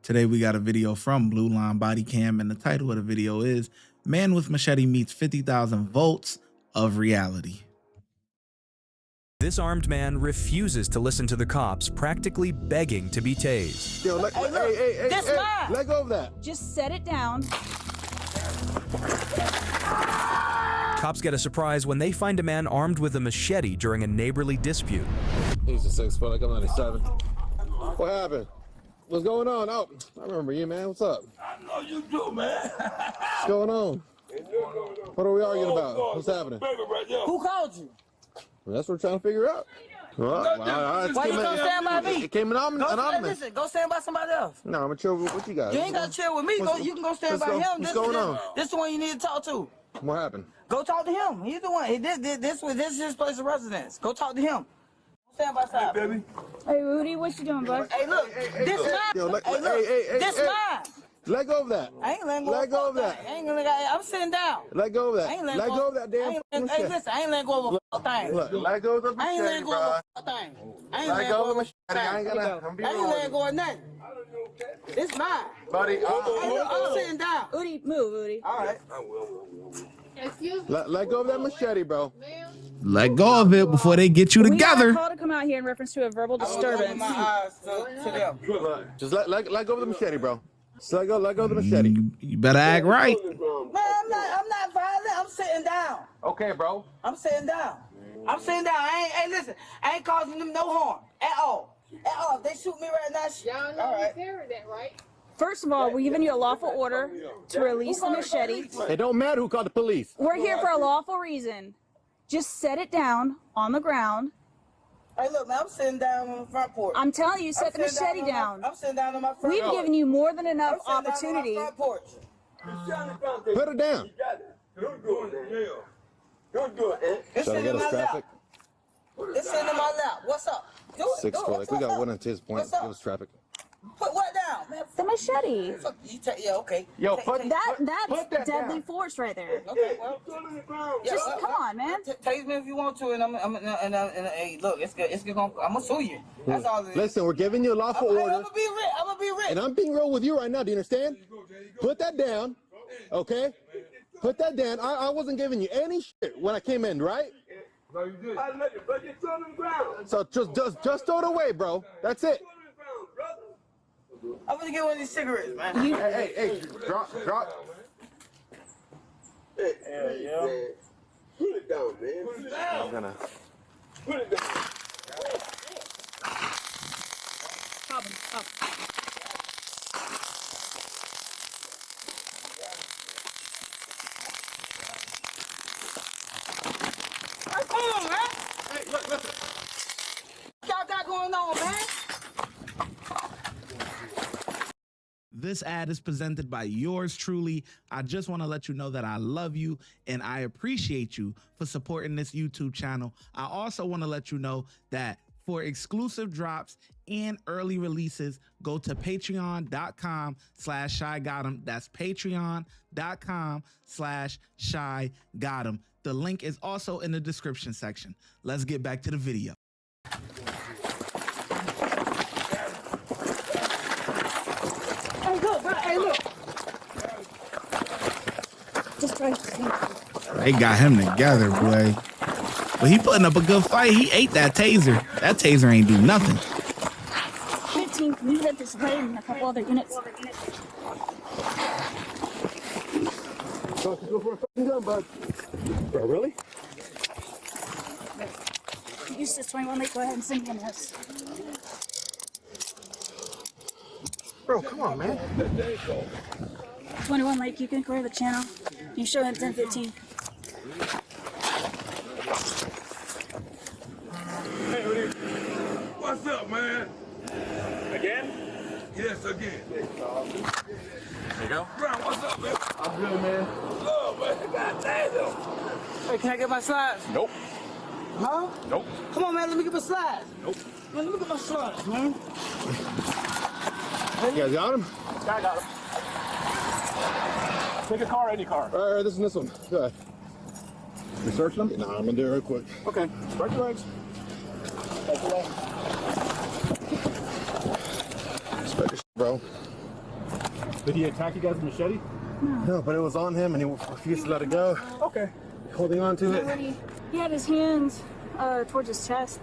Today we got a video from Blue Line Body Cam, and the title of the video is Man with Machete Meets 50,000 Volts of Reality. This armed man refuses to listen to the cops, practically begging to be tased. Yo, hey, mine. Let go of that. Just set it down. Cops get a surprise when they find a man armed with a machete during a neighborly dispute. He's a 6 foot, like I'm 97. What happened? What's going on? Oh, I remember you, man. What's up? I know you do, man. What's going on? What are we arguing about? What's happening? Who called you? Well, that's what we're trying to figure out. Why you gonna stand by me? It came anonymous. Listen, go stand by somebody else. No, I'm gonna chill with you guys. You ain't gotta chill with me. You can go stand by him. What's going on? This is the one you need to talk to. What happened? Go talk to him. He's the one. This is his place of residence. Go talk to him. Stand by side, baby. Hey, Rudy, what you doing, bud? Hey, look, this mine. Yo, This mine. Let go of that. I ain't letting go. Let go of that. I ain't gonna let. I'm sitting down. Let go of that. I ain't letting Let go of that damn Hey, listen, I ain't letting go of a thing. Look, let go of the I ain't letting machete, go bro. of a thing. I ain't Let letting go go of of the a machete. I ain't gonna. I ain't letting go of nothing. It's mine. Buddy, Hey, look, I'm sitting down. Udi, move, Udi. All right. let go of that machete, bro. Let go of it before they get you We got a together. call to come out here in reference to a verbal disturbance. My eyes to them. Just let go of the machete, bro. Just let go of the machete. You better act right. Man, I'm not violent. I'm sitting down. Okay, bro. I'm sitting down. I'm sitting down. Hey, listen, I ain't causing them no harm at all. At all. If they shoot me right now, Y'all know you carried that, right? First of all, we're giving you a lawful order to release the machete. It don't matter who called the police. We're here for a lawful reason. Just set it down on the ground. Hey, look, man, I'm sitting down on the front porch. I'm telling you, set the machete down. I'm sitting down on my front We've porch. given you more than enough I'm sitting opportunity. down on my front porch. Put it down. Don't do it. It's Trying to sitting get in us my traffic. lap. It's sitting in my lap. What's up? Do it. 6 Do it. foot. What's Like we got up? one into his point. What's up? Give us traffic. Put what down, man? The machete. Fuck you. Yeah, okay. Yo, Take- put take- That's Put that deadly down. force right there. Okay, well. Yeah, Just come on, man. Tase me if you want to, and hey, look, it's good. I'm gonna sue you. That's all it is. Listen, we're giving you a lawful I'm order, gonna be rich. I'm gonna be rich. and I'm being real with you right now. Do you understand? Put that down, okay? Put that down. I wasn't giving you any shit when I came in, right? No, you did. I let you, but you throw it on the ground. So just throw it away, bro. That's it. I'm gonna get one of these cigarettes, man. Hey, drop. Hey, Yeah. man. Put it down, man. Put it down. I'm gonna. Put it down. Problem. Up. Come on, man. Hey, look, listen. What y'all got going on, man? This ad is presented by yours truly. I just want to let you know that I love you and I appreciate you for supporting this YouTube channel. I also want to let you know that for exclusive drops and early releases, go to patreon.com/ShyGotEm. That's patreon.com/ShyGotEm. The link is also in the description section. Let's get back to the video. Hey, look, bro. Hey, look. Just try to see. They got him together, boy. But he putting up a good fight. He ate that taser. That taser ain't do nothing. 15, can you get this way and a couple other units? Go for a fucking gun, bud. Bro, really? Use this 21 late, go ahead and send me in this. Bro, come on, man. 21 late, you can clear the channel. You show him 10-15. What's up, man? Again? Yes, again. There you go. Brown, what's up, man? I'm good, man. Oh, man. God damn. Hey, can I get my slides? Nope. Huh? Nope. Come on, man. Let me get my slides. Nope. Man, let me get my slides, man. You guys got him? I got him. Take a car, any car. All right, this one. Go ahead. You search them? Nah, I'm gonna do it real quick. Okay. Stretch your legs. Stretch your legs. Respect your shit, bro. Did he attack you guys with a machete? No, but it was on him and he refused to let it go. Okay. Holding on to it. When he had his hands towards his chest.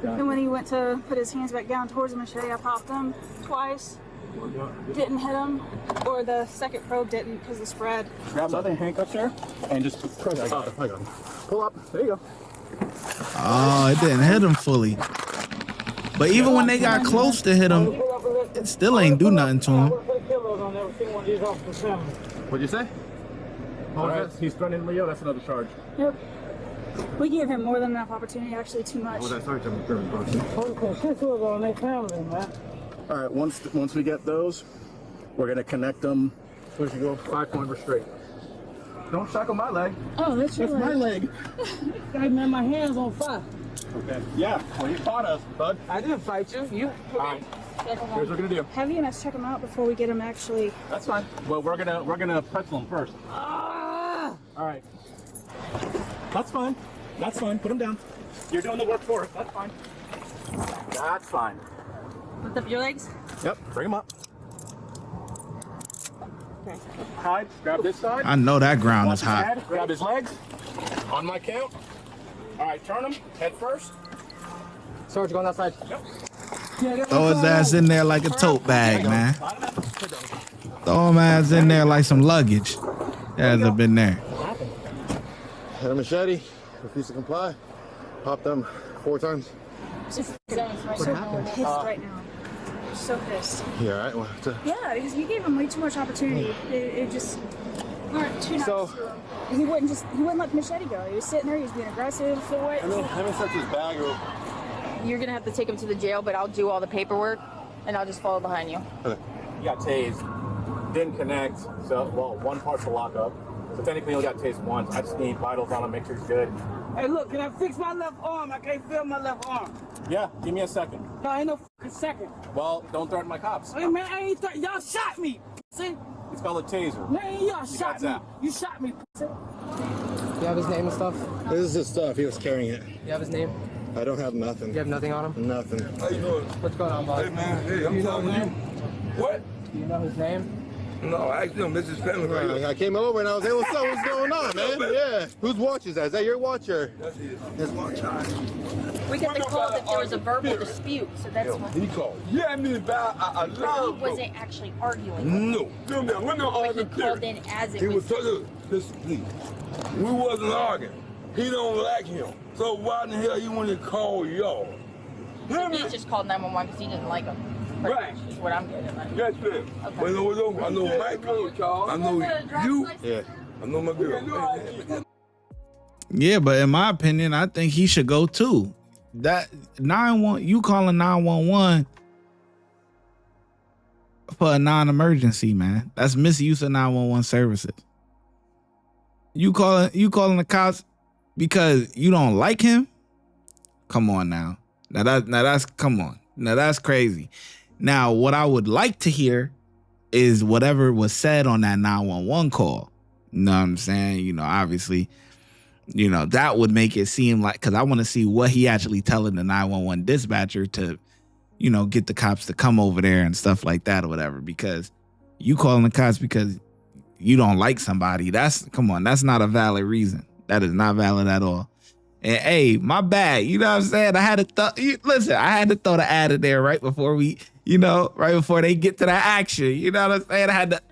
Got And when he went to put his hands back down towards the machete, I popped him twice. Didn't hit him, or the second probe didn't because of the spread. Grab the other handcuffs there and just press. I got him. Pull up. There you go. Oh, it didn't hit him fully. But even when they got close to hit him, it still ain't do nothing to him. What'd you say? All right. He's threatening Leo. That's another charge. Yep. We gave him more than enough opportunity, actually too much. Well, that's sorry, I'm All right. Once we get those, we're gonna connect them. Where'd you go? 5-point restraint. Don't shackle my leg. Oh, that's your That's my leg. Man, my hands on fire. Okay. Yeah. Well, you fought us, bud. I didn't fight you. All right. Here's what we're gonna do. Have you guys check him out before we get him actually. That's fine. Well, we're gonna pretzel him first. Ah! All right. That's fine. That's fine. Put him down. You're doing the work for us. That's fine. That's fine. Lift up your legs. Yep. Bring him up. Okay. Hide. Grab this side. I know that ground Watch is his hot. head, grab his legs. On my count. All right. Turn him. Head first. Sarge, go on that side. Yep. Throw his ass in there like a tote bag, man. Throw him ass in there like some luggage. That hasn't been there. Had a machete, refused to comply. Popped them 4 times. So pissed right now. So pissed. Yeah, all right. Well, Yeah, because we gave him way too much opportunity. It just weren't too nice. So- he wouldn't let the machete go. He was sitting there. He was being aggressive. So what? let me search his bag. You're gonna have to take him to the jail, but I'll do all the paperwork and I'll just follow behind you. Okay. You got tased. Didn't connect. So, well, one part's the lockup. So technically, you only got tased once. I just need vitals on him, make sure he's good. Hey, look, can I fix my left arm? I can't feel my left arm. Yeah, give me a second. No, ain't no fucking second. Well, don't threaten my cops. Hey, man, I ain't y'all shot me. See? It's called a taser. Man, y'all You shot got me. zapped. You shot me. You have his name and stuff? This is his stuff. He was carrying it. You have his name? I don't have nothing. You have nothing on him? Nothing. How you doing? What's going on, boss? Hey, man. Hey, I'm talking to you. What? Do you know his name? No, I asked him. This is family right here. I came over and I was like, what's up? What's going on, man? Yeah. Whose watch is that? Is that your watch or? That's it. His watch. We got the call that there was a verbal dispute, so that's what. He called. Yeah, I mean, about a He love. wasn't actually arguing. No. No, no, we're not But he arguing. called in as it He was. was telling us, listen, please. We wasn't arguing. He don't like him. So why in the hell he want to call y'all? So he just called 911 because he didn't like him. Pretty Right. much is what I'm getting at. Yes, ma'am. Okay. But I know Mike. I know you. Yeah. I know my girl. Yeah, but in my opinion, I think he should go too. That 911, you calling 911 for a non-emergency, man. That's misuse of 911 services. You calling the cops because you don't like him? Come on now. Now that's come on. Now that's crazy. Now, what I would like to hear is whatever was said on that 911 call. You know what I'm saying? You know, obviously, you know, that would make it seem like, because I want to see what he actually telling the 911 dispatcher to, you know, get the cops to come over there and stuff like that or whatever. Because you calling the cops because you don't like somebody, come on, that's not a valid reason. That is not valid at all. And hey, my bad. You know what I'm saying? I had to I had to throw the ad in there right before right before they get to that action. You know what I'm saying? I had to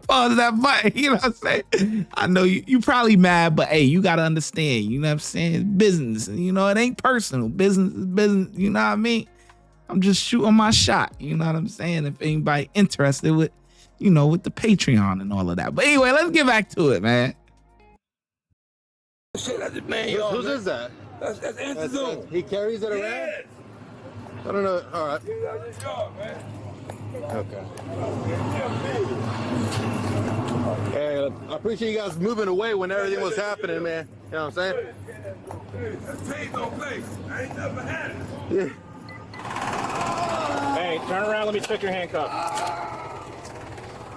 pause that button. You know what I'm saying? I know you probably mad, but hey, you got to understand, you know what I'm saying? It's business. You know, it ain't personal. Business is business. You know what I mean? I'm just shooting my shot. You know what I'm saying? If anybody interested with, with the Patreon and all of that. But anyway, let's get back to it, man. Shit, that's the man. Whose is that? That's Anthony. He carries it around? Yes. I don't know. All right. That's his job, man. Okay. Hey, I appreciate you guys moving away when everything was happening, man. You know what I'm saying? That tape don't play. I ain't never had it. Yeah. Hey, turn around. Let me check your handcuffs.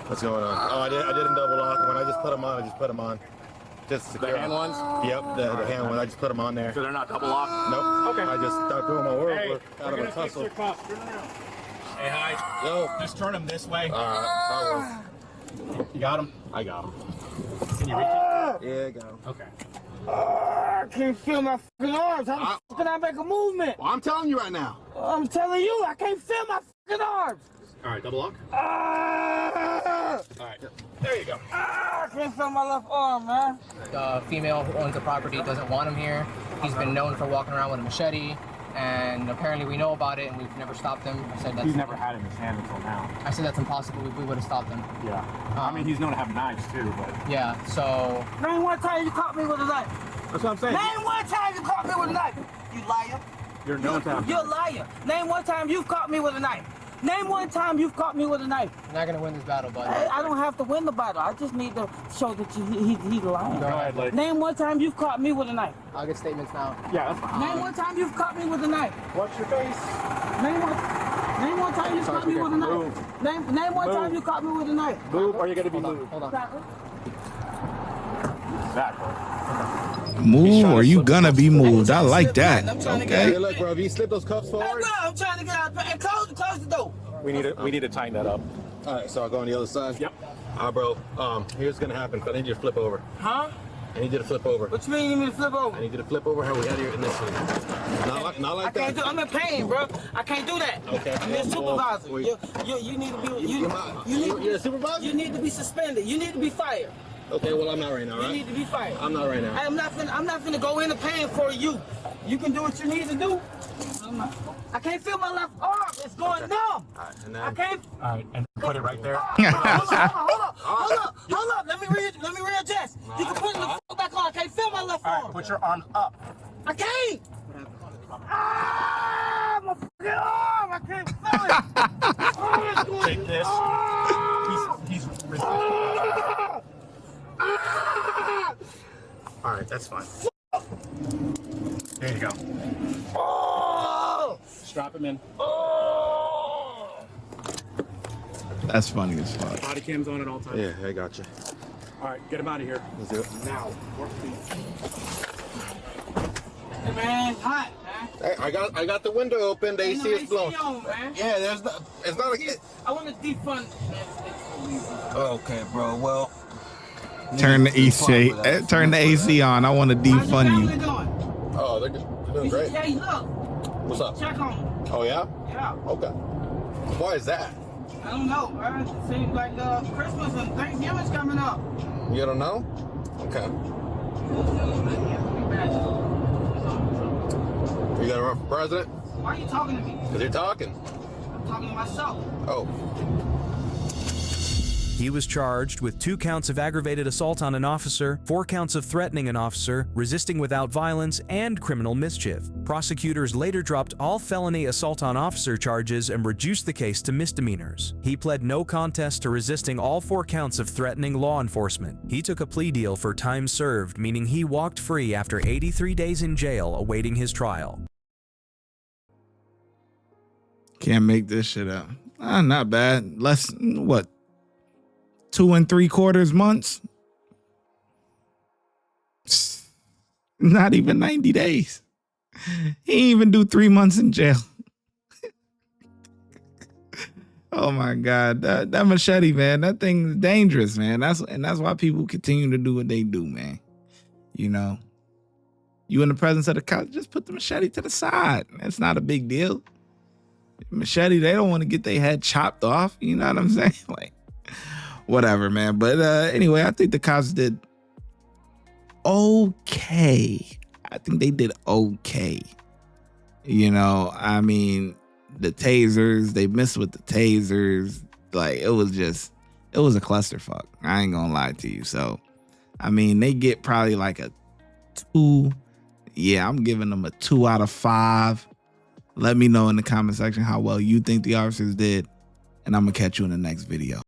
What's going on? Oh, I didn't double lock. When I just put them on, I just put them on. Just secure. The hand ones? Yep, the hand one. I just put them on there. So they're not double locked? Nope. Okay. I just started doing my work Hey, out we're of a gonna fix tussle. your cuffs. Turn around. Hey, hi. Yo. Just turn him this way. I You got him? I got him. Can you reach it? Yeah, I got him. Okay. I can't feel my fucking arms. How the fuck can I make a movement? Well, I'm telling you right now. I'm telling you, I can't feel my fucking arms. All right, double lock. All right, there you go. I can't feel my left arm, man. The female who owns the property doesn't want him here. He's been known for walking around with a machete, and apparently we know about it, and we've never stopped him. I said that's He's never had it in his hand until now. I said that's impossible. We would have stopped him. Yeah. I mean, he's known to have knives too, but. Yeah. So. Name one time you caught me with a knife. That's what I'm saying. Name one time you caught me with a knife. You liar. You're known to have. You're a liar. Name one time you've caught me with a knife. Name one time you've caught me with a knife. You're not gonna win this battle, bud. I don't have to win the battle. I just need to show that he's lying. Go ahead, like. Name one time you've caught me with a knife. I'll get statements now. Yeah, that's fine. Name one time you've caught me with a knife. Watch your face. Name one time you've caught me with a knife. Name one time you caught me with a knife. Move, or you're gonna be moved. Hold on. Move or you gonna be moved. I like that. Okay. Hey, look, bro, if you slip those cuffs Hey, forward. bro, I'm trying to get out and close the door. We need to tighten that up. All right, so I'll go on the other side. Yep. All right, bro. Here's what's gonna happen. I need you to flip over. Huh? I need you to flip over. What you mean you need me to flip over? I need you to flip over how we had here initially. Not like I can't that. I'm in pain, bro. I can't do that. Okay. I'm your supervisor. Wait. You need to be. You're a supervisor? You need to be suspended. You need to be fired. Okay, well, I'm not right now, You right? need to be fired. I'm not right now. I'm not finna go into pain for you. You can do what you need to do. I can't feel my left arm. It's going numb. All right, and then, I can't. All right, and put it right there. Hold up. Let me readjust. You can put it back on. I can't feel my left All arm. right, put your arms up. I can't. My fucking arm. I can't feel it. Take this. He's all right, that's fine. There you go. Oh! Strap him in. Oh! That's funny as fuck. Body cam's on at all times. yeah, I got you. All right, get him out of here. Let's do it. Now, work feet. Hey, man, it's hot, man. Hey, I got the window open. The Ain't AC no is blowing. on, man. Yeah, it's not a hit. I want to defund. Okay, bro. Well, Turn the AC. Turn the AC on. I want to How's your defund family you. doing? oh, they're doing You great. should, hey, look. What's up? Check on them. Oh yeah. Yeah. Okay. Why is that? I don't know, man. It seems like Christmas and Thanksgiving's coming up. You don't know? Okay. You got to run for president? Why are you talking to me? Because you're talking. I'm talking to myself. Oh. He was charged with 2 counts of aggravated assault on an officer, 4 counts of threatening an officer, resisting without violence, and criminal mischief. Prosecutors later dropped all felony assault on officer charges and reduced the case to misdemeanors. He pled no contest to resisting all 4 counts of threatening law enforcement. He took a plea deal for time served, meaning he walked free after 83 days in jail awaiting his trial. Can't make this shit up. Not bad. Less, what, 2 3/4 months? Not even 90 days. He didn't even do 3 months in jail. Oh my God. That machete, man, that thing is dangerous, man. That's why people continue to do what they do, man. You know, you in the presence of the cops, just put the machete to the side. That's not a big deal. Machete, they don't want to get their head chopped off. You know what I'm saying? Like, whatever, man. But anyway, I think the cops did okay. I think they did okay. You know, I mean, the tasers, they missed with the tasers. Like, it was a clusterfuck. I ain't gonna lie to you. So, I mean, they get probably like a 2. Yeah, I'm giving them a 2 out of 5. Let me know in the comment section how well you think the officers did, and I'm gonna catch you in the next video.